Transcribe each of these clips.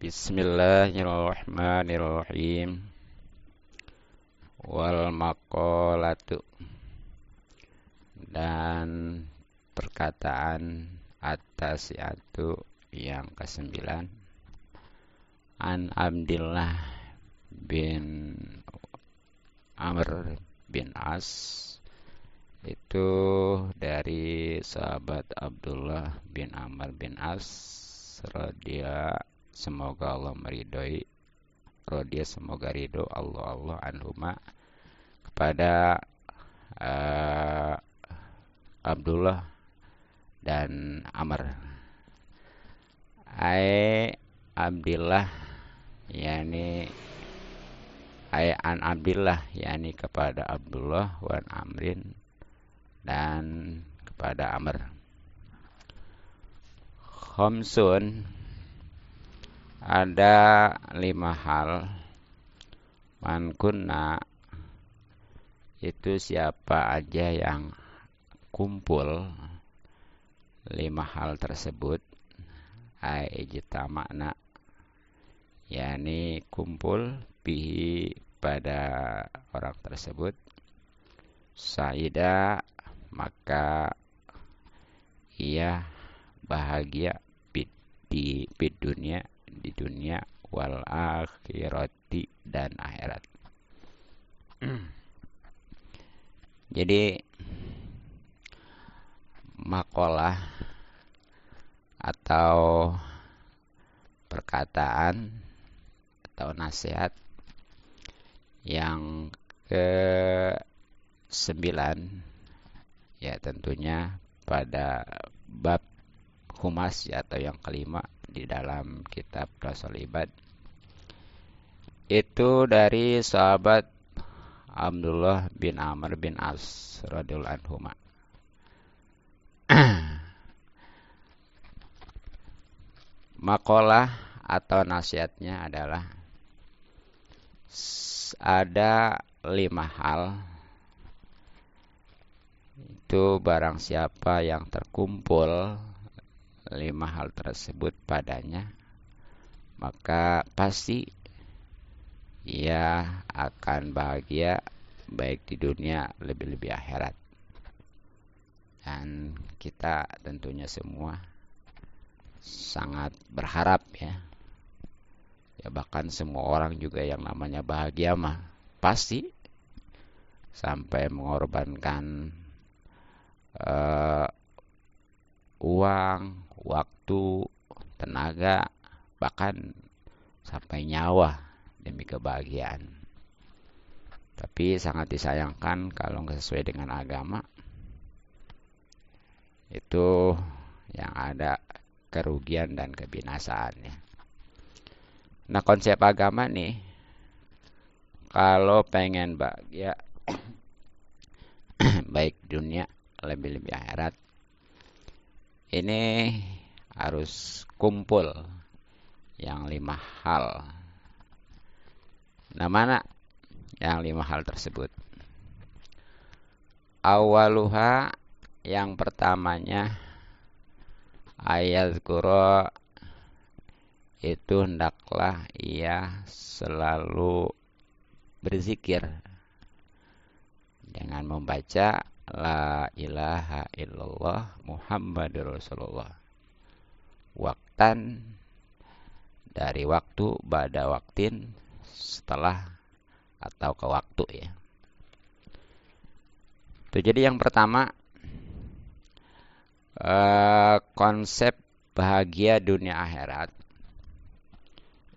Bismillahirrahmanirrahim. Wal maqalatu, dan perkataan at-tasi'atu yang kesembilan, an Abdillah bin Amr bin As, itu dari sahabat Abdullah bin Amr bin As radhiyallahu, semoga Allah meridhoi, semoga ridho Allah anhuma, kepada Abdullah dan Amr. Abdillah yakni an Abdillah yakni kepada Abdullah, wan Amrin, dan kepada Amr. Khamsun, ada 5 hal. Man kunna, itu siapa aja yang kumpul 5 hal tersebut, ijtama'na, yakni kumpul bihi, pada orang tersebut, saida, maka ia bahagia di dunia, wal akhirati, dan akhirat. Jadi makalah atau perkataan atau nasihat yang ke-9, ya tentunya pada bab humas, ya, atau yang kelima di dalam kitab Rasul Ibad, itu dari sahabat Abdullah bin Amr bin As radhiyallahu anhuma. Makalah atau nasihatnya adalah ada 5 hal. Itu barang siapa yang terkumpul 5 hal tersebut padanya, maka pasti ia akan bahagia baik di dunia, lebih-lebih akhirat. Dan kita tentunya semua sangat berharap, ya bahkan semua orang juga yang namanya bahagia mah pasti sampai mengorbankan uang, waktu, tenaga, bahkan sampai nyawa demi kebahagiaan. Tapi sangat disayangkan kalau nggak sesuai dengan agama, itu yang ada kerugian dan kebinasaannya. Nah, konsep agama nih, kalau pengen bahagia baik dunia, lebih-lebih akhirat, ini harus kumpul yang 5 hal. Nah, mana yang 5 hal tersebut? Awaluha, yang pertamanya, ayat qura, itu hendaklah ia selalu berzikir dengan membaca la ilaha illallah Muhammadur Rasulullah, waktan, dari waktu, ba'da waktin, setelah atau ke waktu, ya. Itu jadi yang pertama, konsep bahagia dunia akhirat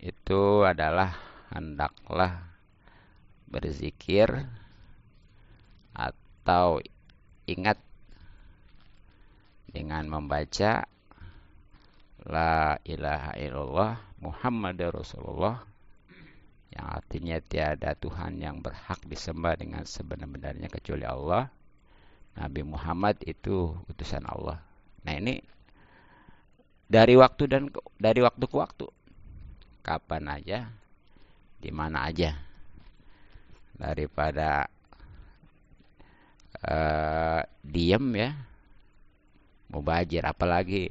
itu adalah hendaklah berzikir atau ingat dengan membaca la ilaha illallah Muhammadur Rasulullah, yang artinya tiada Tuhan yang berhak disembah dengan sebenar-benarnya kecuali Allah, Nabi Muhammad itu utusan Allah. Nah, ini dari waktu ke waktu, kapan aja, di mana aja, daripada diam, ya, mubazir, apalagi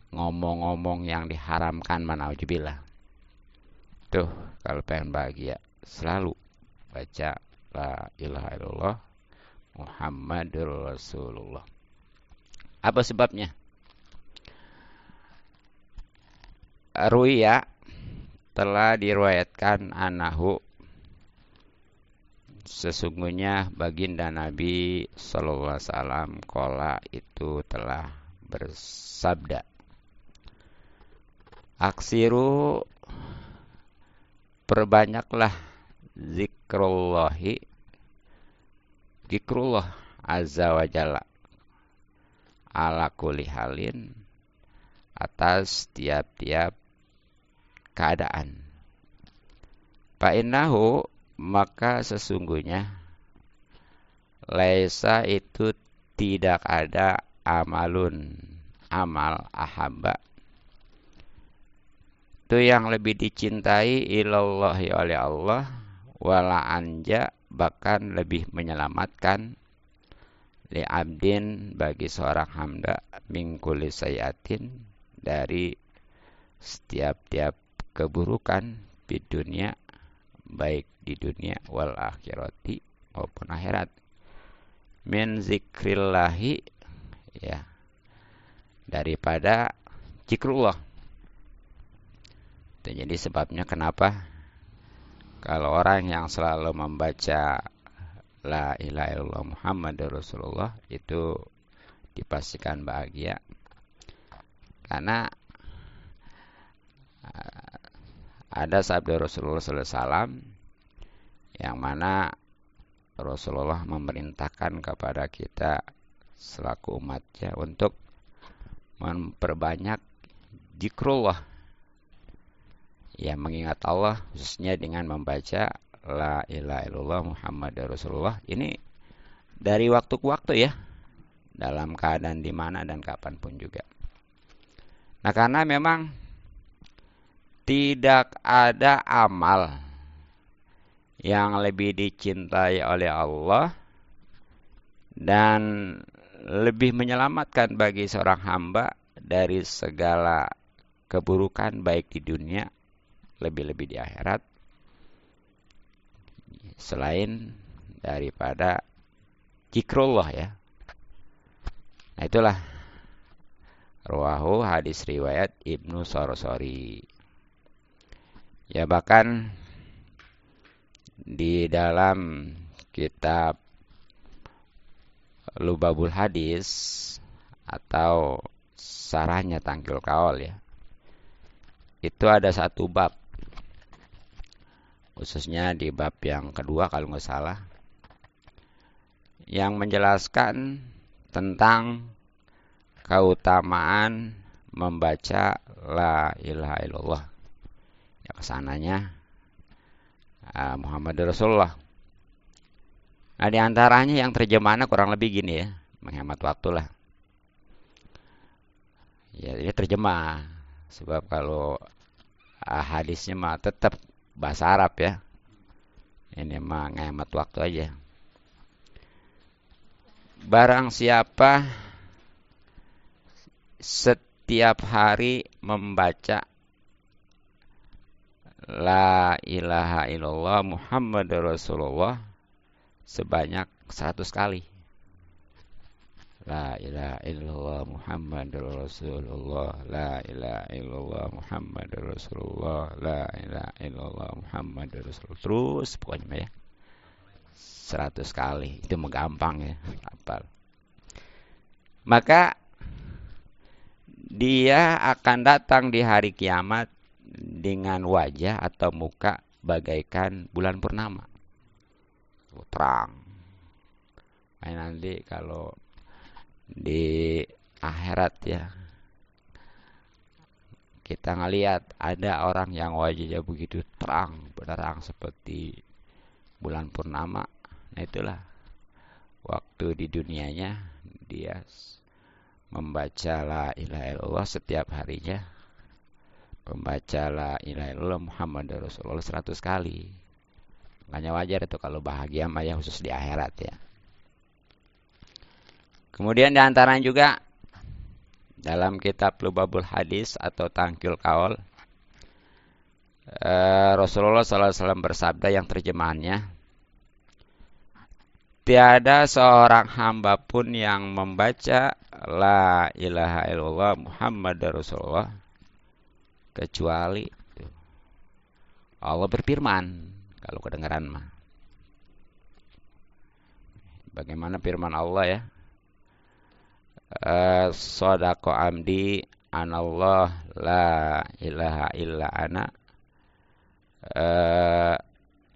ngomong-ngomong yang diharamkan, manaujubillah. Tuh, kalau pengen bahagia selalu baca la ilaha illallah Muhammadur Rasulullah. Apa sebabnya? Ruya, telah diriwayatkan anahu, sesungguhnya baginda Nabi sallallahu alaihi wasallam qala, itu telah bersabda, aksiru, perbanyaklah zikrullahi, zikrullah azza wa jalla, ala kulli halin, atas tiap-tiap keadaan. Fa'innahu, maka sesungguhnya, laisa, itu tidak ada, amalun, amal, ahabba, itu yang lebih dicintai, ilallahi, oleh Allah, wala anja, bahkan lebih menyelamatkan, li abdin, bagi seorang hamba, min kulli sayiatin, dari setiap-tiap keburukan, di dunia, baik di dunia, wal akhirati, maupun akhirat, min zikrillahi, ya, daripada zikrullah. Jadi sebabnya kenapa kalau orang yang selalu membaca la ilaha illallah Muhammadur Rasulullah itu dipastikan bahagia, karena ada sabda Rasulullah sallallahu alaihi wasallam yang mana Rasulullah memerintahkan kepada kita selaku umatnya untuk memperbanyak zikrullah, ya, mengingat Allah, khususnya dengan membaca la ilaha illallah Muhammadur Rasulullah ini dari waktu ke waktu, ya, dalam keadaan di mana dan kapanpun juga. Nah, karena memang tidak ada amal yang lebih dicintai oleh Allah dan lebih menyelamatkan bagi seorang hamba dari segala keburukan, baik di dunia, lebih-lebih di akhirat, selain daripada zikrullah, ya. Nah, itulah rawahu, hadis riwayat Ibnu Sorosori. Ya, bahkan di dalam kitab Lubabul Hadis atau sarahnya Tangkil Kaol, ya, itu ada satu bab, khususnya di bab yang kedua kalau nggak salah, yang menjelaskan tentang keutamaan membaca la ilaha illallah, ya, kesananya Muhammad Rasulullah. Nah, di antaranya yang terjemahannya kurang lebih gini, ya, menghemat waktu lah, ya, ini terjemah, sebab kalau hadisnya mah tetap bahasa Arab, ya, ini mah ngehemat waktu aja. Barang siapa setiap hari membaca la ilaha illallah Muhammadur Rasulullah sebanyak 100 kali. La ilaha illallah Muhammadur Rasulullah, la ilaha illallah Muhammadur Rasulullah, la ilaha illallah Muhammadur Rasulullah. Terus pokoknya, ya, 100 kali. Itu menggampang, ya, hafal. Maka dia akan datang di hari kiamat dengan wajah atau muka bagaikan bulan purnama, terang. Nah, nanti kalau di akhirat, ya, kita ngelihat ada orang yang wajahnya begitu terang benderang seperti bulan purnama. Nah, itulah waktu di dunianya dia membaca la ilaha illallah setiap harinya, membaca la ilaha illallah Muhammad Rasulullah 100 kali. Makanya wajar itu kalau bahagia mah, ya, khusus di akhirat, ya. Kemudian di antaranya juga Dalam kitab Lubabul Hadis atau Tangkil Kaul, Rasulullah SAW bersabda yang terjemahannya, tiada seorang hamba pun yang membaca La ilaha illallah Muhammad Rasulullah kecuali Allah berfirman. Kalau kedengaran mah, bagaimana firman Allah ya? Sodako amdi anallah la ilaha illa ana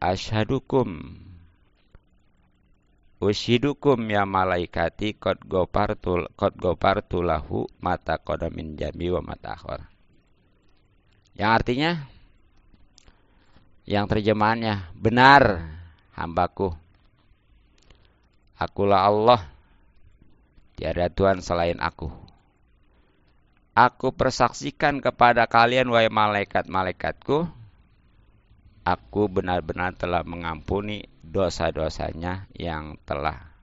ashadukum ushidukum ya malaikati qad ghafartu lahu mata qadamin jambi wa mata akhir. Yang artinya, yang terjemahannya, benar hambaku, akulah Allah, tiada Tuhan selain aku. Aku persaksikan kepada kalian wahai malaikat-malaikatku, aku benar-benar telah mengampuni dosa-dosanya yang telah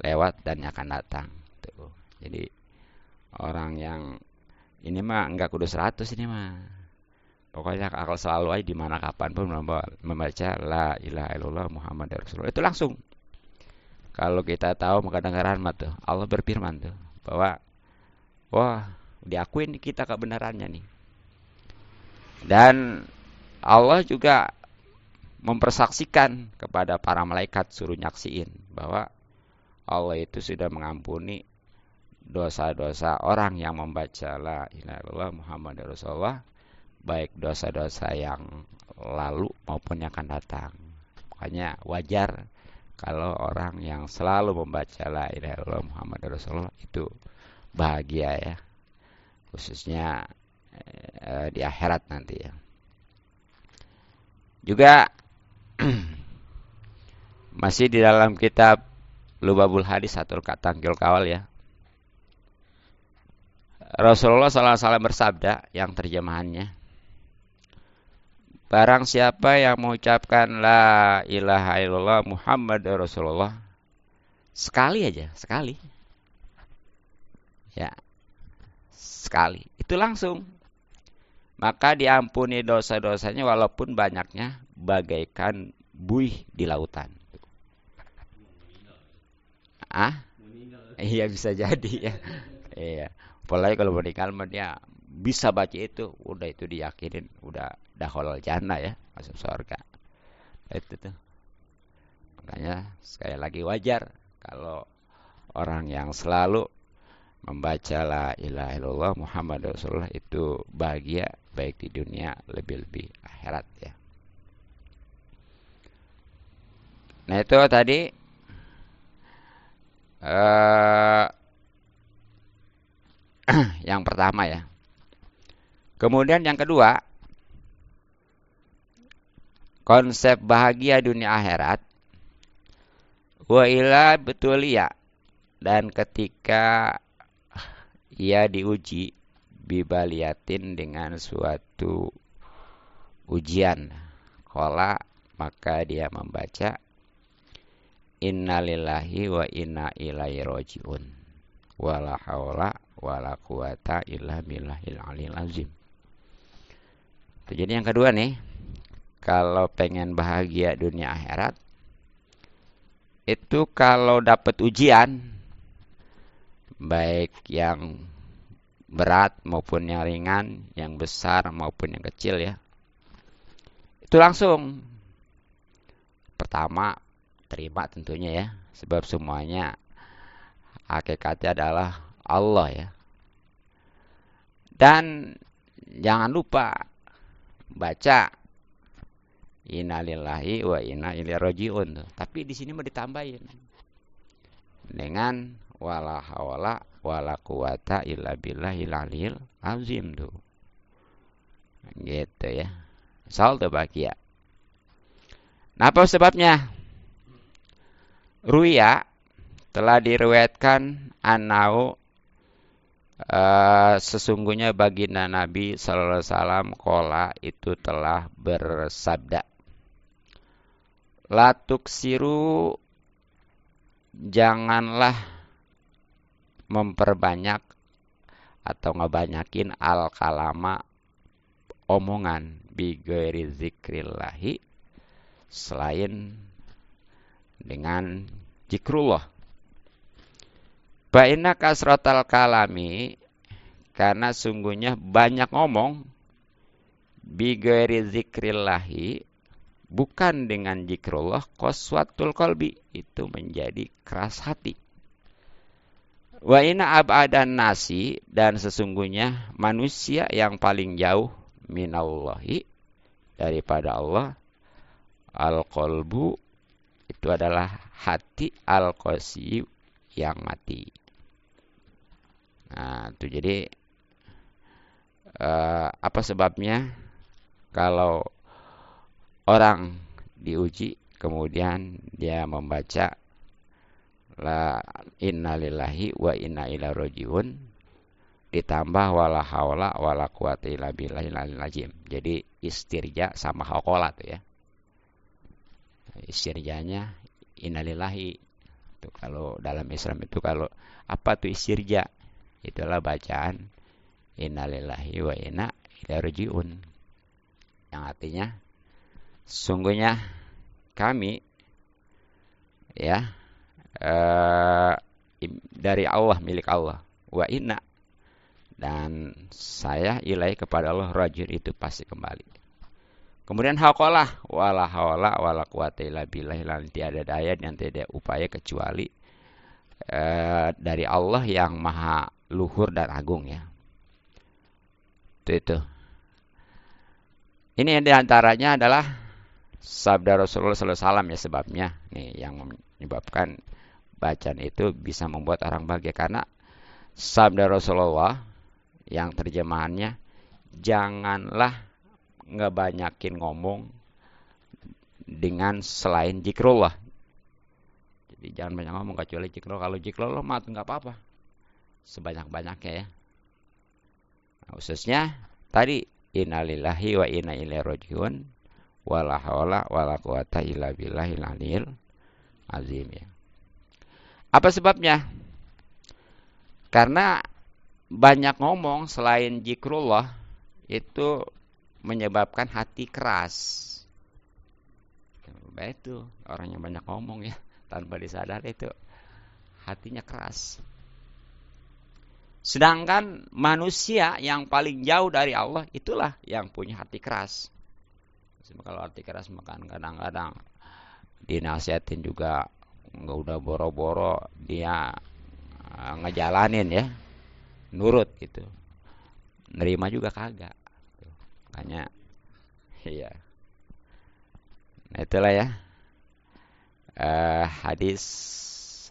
lewat dan yang akan datang. Tuh. Jadi orang yang ini mah enggak kudu 100 ini mah. Pokoknya akal selalu aja di mana kapan pun membaca la ilaha illallah Muhammad Rasulullah. Itu langsung. Kalau kita tahu maka dengaran mah tuh Allah berfirman tuh bahwa wah, diakuin kita kebenarannya nih. Dan Allah juga mempersaksikan kepada para malaikat, suruh nyaksiin bahwa Allah itu sudah mengampuni dosa-dosa orang yang membaca la ilaha illallah Muhammad Rasulullah, baik dosa-dosa yang lalu maupun yang akan datang. Makanya wajar kalau orang yang selalu membaca la ilaha illallah Muhammad Rasulullah itu bahagia ya, khususnya di akhirat nanti ya. Juga masih di dalam kitab Lubabul Hadis atau Tangkil Kawal ya, Rasulullah SAW bersabda yang terjemahannya, barang siapa yang mengucapkan la ilaha illallah Muhammad Rasulullah sekali aja, sekali ya, sekali itu langsung, maka diampuni dosa-dosanya walaupun banyaknya bagaikan buih di lautan. Iya bisa jadi ya. Iya. Apalagi kalau meninggal dia bisa baca itu, udah itu diyakinin udah dakhalul jannah ya, masuk surga. Itu tuh. Makanya sekali lagi wajar kalau orang yang selalu membaca la ilaha illallah Muhammad Rasulullah itu bahagia baik di dunia lebih-lebih akhirat ya. Nah itu tadi yang pertama ya. Kemudian yang kedua, konsep bahagia dunia akhirat. Wa ila betul ya. Dan ketika ia diuji bibaliatin dengan suatu ujian, qala maka dia membaca innalillahi wa inna ilaihi rajiun wala haula wala quwata illa billahil aliyil azim. Jadi yang kedua nih, kalau pengen bahagia dunia akhirat itu kalau dapat ujian baik yang berat maupun yang ringan, yang besar maupun yang kecil ya, itu langsung pertama terima tentunya ya, sebab semuanya hakikatnya adalah Allah ya. Dan jangan lupa baca innalillahi wa inna ilaihi rajiun. Tapi di sini mau ditambahin dengan wala haula wala quwata illa billahil aliyil azim tuh. Gitu ya. Soal bahagia. Nah, apa sebabnya? Ruya telah diriwayatkan anau sesungguhnya baginda Nabi sallallahu alaihi wasallam qala itu telah bersabda, la tuksiru, janganlah memperbanyak atau ngebanyakin al-kalama omongan bi ghairi zikrillahi selain dengan zikrullah. Fa inna kasratal kalami, karena sungguhnya banyak ngomong, bi ghairi zikrillahi, bukan dengan zikrullah, qaswatul qalbi, itu menjadi keras hati. Wa inna ab'adan nasi, dan sesungguhnya manusia yang paling jauh minallahi, daripada Allah, al-qalbu, itu adalah hati, al-qasi, yang mati. Nah, itu jadi apa sebabnya kalau orang diuji kemudian dia membaca la inna lillahi wa inna ilaihi rajiun ditambah wala haula wala quwata illa billahil aliyil azim. Jadi istirja sama haqala tuh ya. Istirjanya innalillahi. Itu kalau dalam Islam itu kalau apa tuh istirja? Itulah bacaan innalillahi wa inna ilaihi rajiun. Yang artinya sungguhnya kami ya dari Allah, milik Allah, wa inna, dan saya ilai kepada Allah rajiun, itu pasti kembali. Kemudian haqalah wala haula wala quwata illa billah, tiada daya dan tiada upaya kecuali dari Allah yang maha luhur dan agung ya. Itu. Ini diantaranya adalah sabda Rasulullah SAW ya, sebabnya nih yang menyebabkan bacaan itu bisa membuat orang bahagia, karena sabda Rasulullah yang terjemahannya janganlah ngebanyakin ngomong dengan selain zikrullah. Jadi jangan banyak ngomong kecuali zikrullah. Kalau zikrullah mah enggak apa-apa, sebanyak-banyaknya ya. Nah, khususnya tadi innalillahi wa inna ilaihi rajiun wala haula wala quwata illa billahil aliyil azim ya. Apa sebabnya? Karena banyak ngomong selain zikrullah itu menyebabkan hati keras. Itu orang yang banyak ngomong ya, tanpa disadari itu hatinya keras. Sedangkan manusia yang paling jauh dari Allah itulah yang punya hati keras. Kalau hati keras makan kadang-kadang dinasihatin juga nggak, udah boro-boro dia ngejalanin ya, nurut gitu, nerima juga kagak. Makanya iya. Nah itulah ya hadis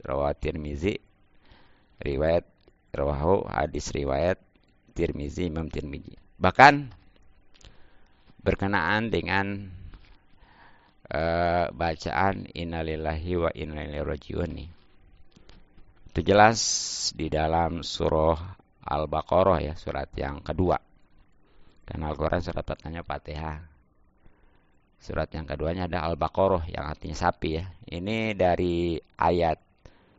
riwayat Tirmizi, hadis riwayat Tirmizi, Imam Tirmizi. Bahkan berkenaan dengan bacaan innalillahi wa inna ilaihi rajiun nih. Itu jelas di dalam surah Al-Baqarah ya, surat yang kedua. Karena Al-Quran surat pertamanya Fatihah. Surat yang keduanya ada Al-Baqarah yang artinya sapi ya. Ini dari ayat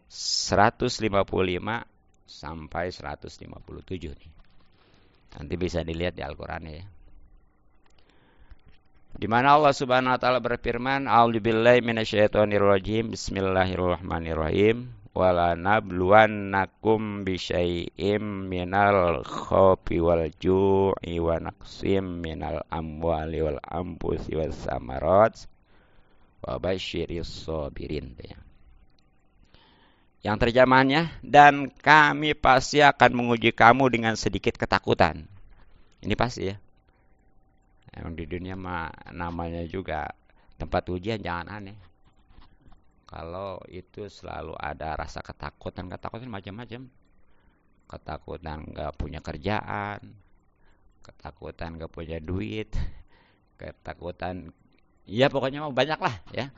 155 sampai 157 nih. Nanti bisa dilihat di Al-Quran ya. Di mana Allah Subhanahu wa taala berfirman, "A'udzubillahi minasyaitonirrajim. Bismillahirrahmanirrahim. Wala nabluwannakum bisyai'im minal khawfi wal ju'i wa naqsim minal amwali wal anfusi was samarat wa basyiris sabirin." Yang terjemahannya, dan kami pasti akan menguji kamu dengan sedikit ketakutan. Ini pasti ya. Yang di dunia mah namanya juga tempat ujian, jangan aneh. Kalau itu selalu ada rasa ketakutan macam-macam. Ketakutan nggak punya kerjaan, ketakutan nggak punya duit, ketakutan, ya pokoknya mau banyak lah ya.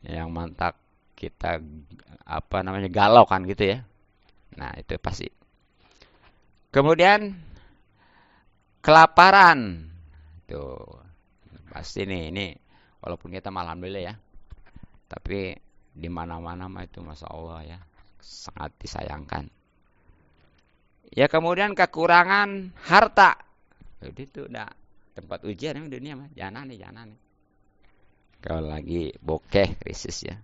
Yang mantap kita galau kan gitu ya. Nah itu pasti. Kemudian kelaparan, tuh pasti nih. Ini walaupun kita alhamdulillah ya, tapi di mana-mana mah itu masya Allah ya, sangat disayangkan. Ya kemudian kekurangan harta. Jadi itu udah tempat ujian yang dunia mah. Jangan aneh. Kalau lagi bokeh krisis ya.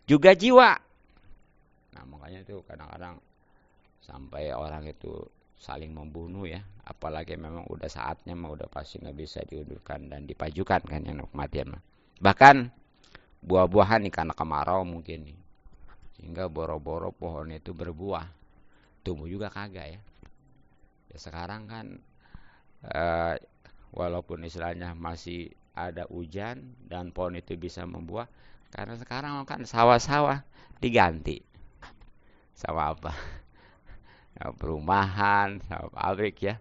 Juga jiwa. Nah makanya itu kadang-kadang sampai orang itu saling membunuh ya. Apalagi memang udah saatnya mah udah pasti nggak bisa diundurkan dan dipajukan kan yang kematian mah. Bahkan buah-buahan nih karena kemarau mungkin nih. Sehingga boro-boro pohon itu berbuah. Tumbuh juga kagak ya. Ya sekarang kan walaupun istilahnya masih ada hujan dan pohon itu bisa membuah, karena sekarang kan sawah-sawah diganti sama apa? Perumahan, sama pabrik ya.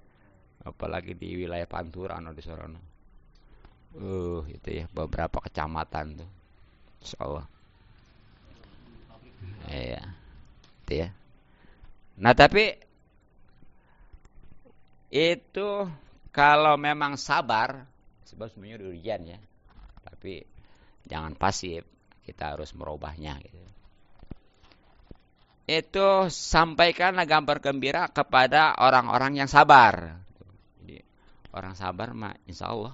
Apalagi di wilayah Pantura di Sorono. Itu ya beberapa kecamatan tuh. Insyaallah. Iya. Itu ya. Nah, tapi itu kalau memang sabar, sebab sebenarnya ujian ya. Tapi jangan pasif, kita harus merubahnya gitu. Itu sampaikanlah gambar gembira kepada orang-orang yang sabar. Jadi orang sabar mah insya Allah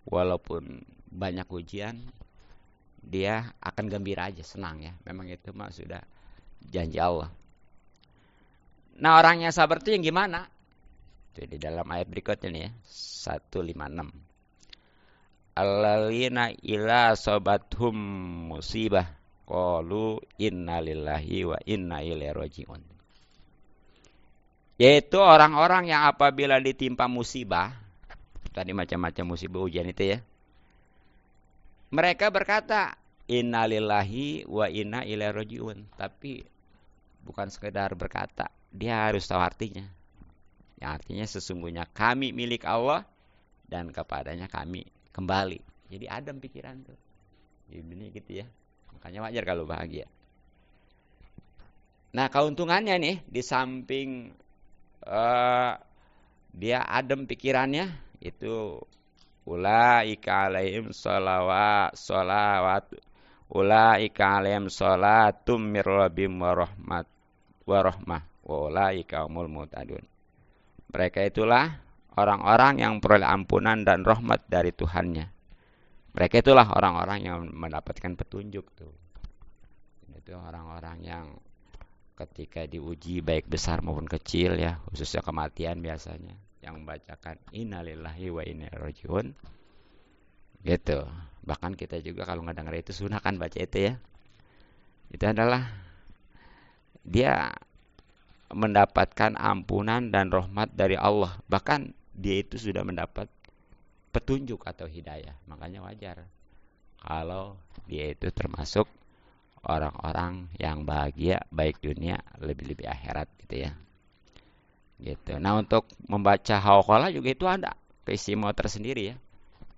walaupun banyak ujian dia akan gembira aja, senang ya. Memang itu mah sudah janji Allah. Nah orang yang sabar itu yang gimana? Itu di dalam ayat berikutnya nih ya, 156. Alladzina ila sobathum musibah qalu innalillahi wa inna ilaihi raji'un. Yaitu orang-orang yang apabila ditimpa musibah, tadi macam-macam musibah ujian itu ya, mereka berkata innalillahi wa inna ilaihi raji'un. Tapi bukan sekedar berkata, dia harus tahu artinya. Yang artinya sesungguhnya kami milik Allah dan kepadanya kami kembali. Jadi adem pikiran tuh. Ini gitu ya. Makanya wajar kalau bahagia. Nah keuntungannya nih, di samping dia adem pikirannya, itu ulaika alaihim sholawat ulaika alaihim sholatum mir rabbihim wa rahmah wa ulaika humul muhtadun. Mereka itulah orang-orang yang peroleh ampunan dan rahmat dari Tuhannya. Mereka itulah orang-orang yang mendapatkan petunjuk tuh. Itu orang-orang yang ketika diuji baik besar maupun kecil ya, khususnya kematian biasanya, yang membacakan innalillahi wa inna ilaihi raji'un. Gitu. Bahkan kita juga kalau nggak dengar itu sunah kan baca itu ya. Itu adalah dia mendapatkan ampunan dan rahmat dari Allah. Bahkan dia itu sudah mendapat petunjuk atau hidayah. Makanya wajar kalau dia itu termasuk orang-orang yang bahagia baik dunia lebih-lebih akhirat gitu ya. Gitu. Nah, untuk membaca hauqalah juga itu ada keistimewaan tersendiri ya.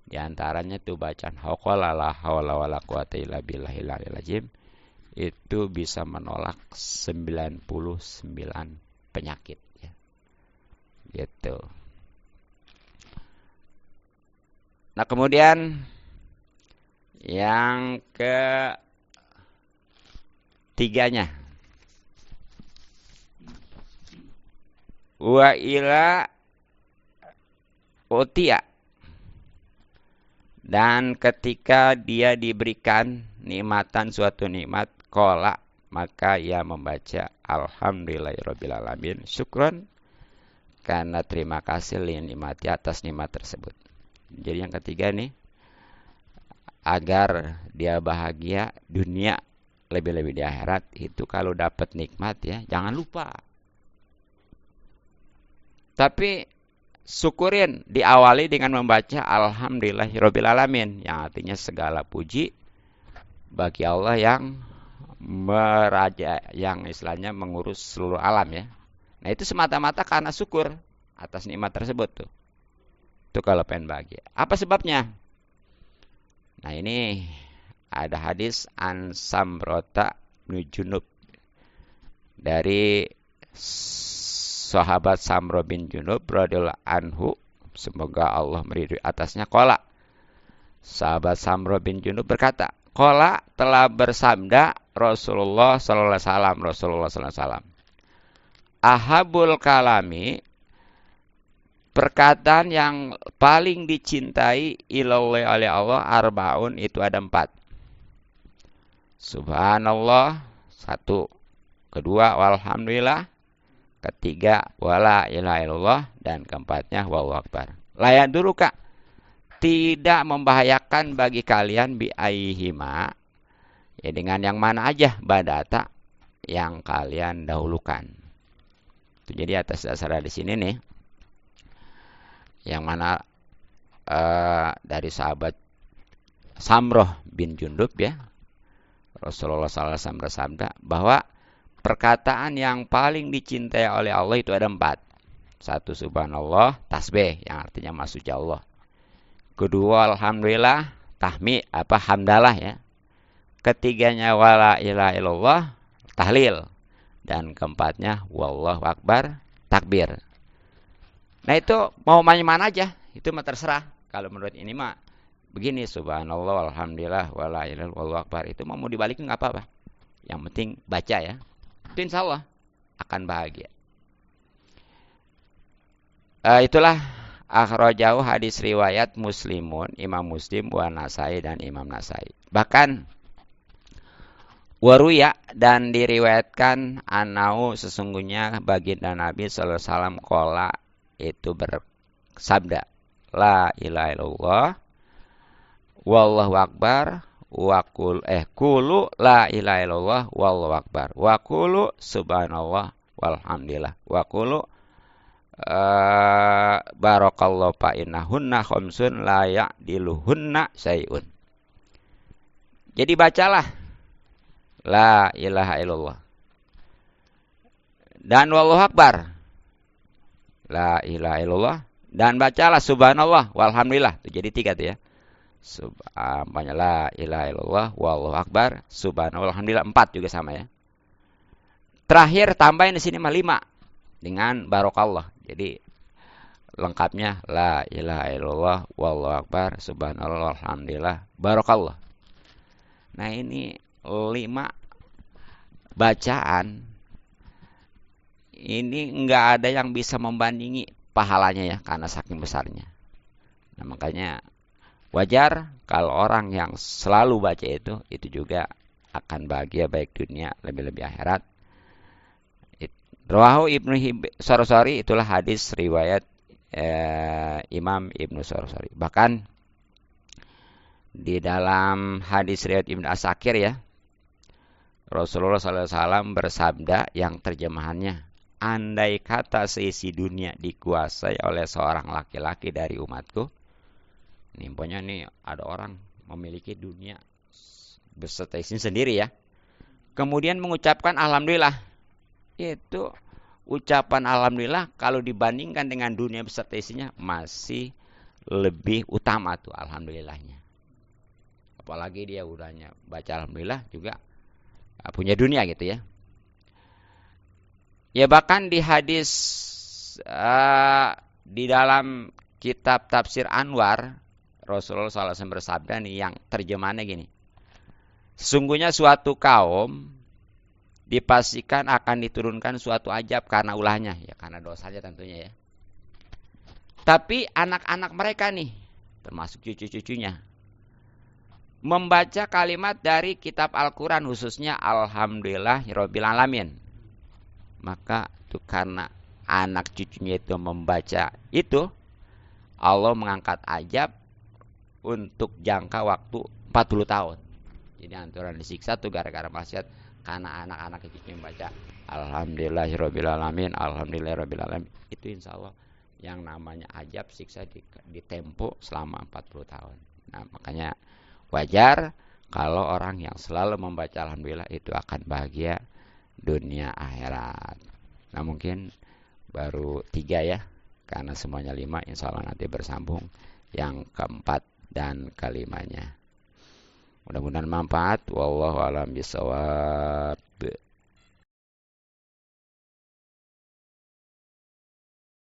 Di antaranya tuh bacaan hauqalah la haula wala quwata illa billahil aliyil azim. Itu bisa menolak 99 penyakit ya. Gitu. Nah, kemudian yang ketiganya wa ila utia, dan ketika dia diberikan nikmatan suatu nikmat qala, maka ia membaca alhamdulillahirabbil alamin syukron, karena terima kasih nikmati atas nikmat tersebut. Jadi yang ketiga nih, agar dia bahagia dunia lebih-lebih di akhirat, itu kalau dapat nikmat ya jangan lupa. Tapi syukurin, diawali dengan membaca alhamdulillahirabbil alamin, yang artinya segala puji bagi Allah yang meraja, yang istilahnya mengurus seluruh alam ya. Nah itu semata-mata karena syukur atas nikmat tersebut tuh. Itu kalau pengen bahagia. Apa sebabnya? Nah ini ada hadis an Samrota bin Junub dari sahabat Samro bin Junub radhiyallahu anhu, semoga Allah meridhoi atasnya, qala, sahabat Samro bin Junub berkata, qala telah bersabda Rasulullah sallallahu alaihi wasallam. Rasulullah sallallahu alaihi wasallam. Ahabul kalami, perkataan yang paling dicintai ilallah oleh Allah, arbaun, itu ada 4. Subhanallah, 1. Kedua, walhamdulillah. Ketiga, wala ilaha illallah. Dan keempatnya, wallahu akbar. Layan dulu Kak. Tidak membahayakan bagi kalian bi aihima, ya dengan yang mana aja badata yang kalian dahulukan. Itu jadi atas dasar di sini nih, yang mana dari sahabat Samroh bin Jundub ya, Rasulullah SAW bersabda bahwa perkataan yang paling dicintai oleh Allah itu ada 4. 1, subhanallah, tasbih yang artinya maksudnya Allah. Kedua, alhamdulillah, hamdalah ya. Ketiganya, wala ilaha illallah, tahlil. Dan keempatnya, wallahu akbar, takbir. Nah itu mau mana aja, itu mah terserah. Kalau menurut ini mah begini, subhanallah, alhamdulillah, wala ilaha illallah, wallahu akbar. Itu mau dibalikin nggak apa-apa. Yang penting baca ya. Itu insya Allah akan bahagia. Itulah akhrajahu, hadis riwayat Muslimun, Imam Muslim, wa Nasai, dan Imam Nasai. Bahkan waruya, dan diriwayatkan anau, sesungguhnya baginda Nabi sallallahu alaihi wasallam qala, itu bersabda, la ilaha illallah wallahu akbar wa qulu la ilaha illallah wallahu akbar wa qulu subhanallah walhamdulillah wa qulu barakallahu fa innahunna khamsun la ya'diluhunna syai'un. Jadi bacalah la ilaha illallah dan wallahu akbar, la ilaha illallah, dan bacalah subhanallah walhamdulillah. Itu jadi 3 tuh ya. La ilaha illallah wallahu akbar, subhanallah walhamdulillah, 4 juga sama ya. Terakhir tambahin di sini 5 dengan barokallah. Jadi lengkapnya la ilaha illallah wallahu akbar, subhanallah walhamdulillah, barokallah. Nah ini 5 bacaan ini enggak ada yang bisa membandingi pahalanya ya, karena saking besarnya. Nah makanya wajar kalau orang yang selalu baca itu juga akan bahagia baik dunia lebih-lebih akhirat. Rawahu Ibnu Sorosori, itulah hadis riwayat Imam Ibnu Sorosori. Bahkan di dalam hadis riwayat Ibnu Asakir ya, Rasulullah SAW bersabda yang terjemahannya, andai kata seisi dunia dikuasai oleh seorang laki-laki dari umatku. Ini pokoknya nih ada orang memiliki dunia beserta isinya sendiri ya. Kemudian mengucapkan alhamdulillah. Itu ucapan alhamdulillah kalau dibandingkan dengan dunia beserta isinya masih lebih utama tuh alhamdulillahnya. Apalagi dia udahnya baca alhamdulillah juga punya dunia gitu ya. Ya bahkan di hadis di dalam kitab Tafsir Anwar, Rasulullah SAW bersabda nih, yang terjemahannya gini. Sesungguhnya suatu kaum dipastikan akan diturunkan suatu ajab karena ulahnya, ya karena dosanya tentunya ya. Tapi anak-anak mereka nih, termasuk cucu-cucunya, membaca kalimat dari kitab Al-Quran, khususnya Alhamdulillahirabbil alamin. Maka itu karena anak cucunya itu membaca itu, Allah mengangkat ajab untuk jangka waktu 40 tahun. Jadi anturan disiksa tuh gara-gara maksiat, karena anak-anak cucunya membaca Alhamdulillahirabbil alamin, Alhamdulillahirabbil alamin. Itu insya Allah yang namanya ajab siksa ditempo selama 40 tahun. Nah makanya wajar kalau orang yang selalu membaca alhamdulillah itu akan bahagia dunia akhirat. Nah mungkin baru 3 ya, karena semuanya 5, insya Allah nanti bersambung yang keempat dan kelimanya. Mudah-mudahan manfaat. Wallahu a'lam bishawab.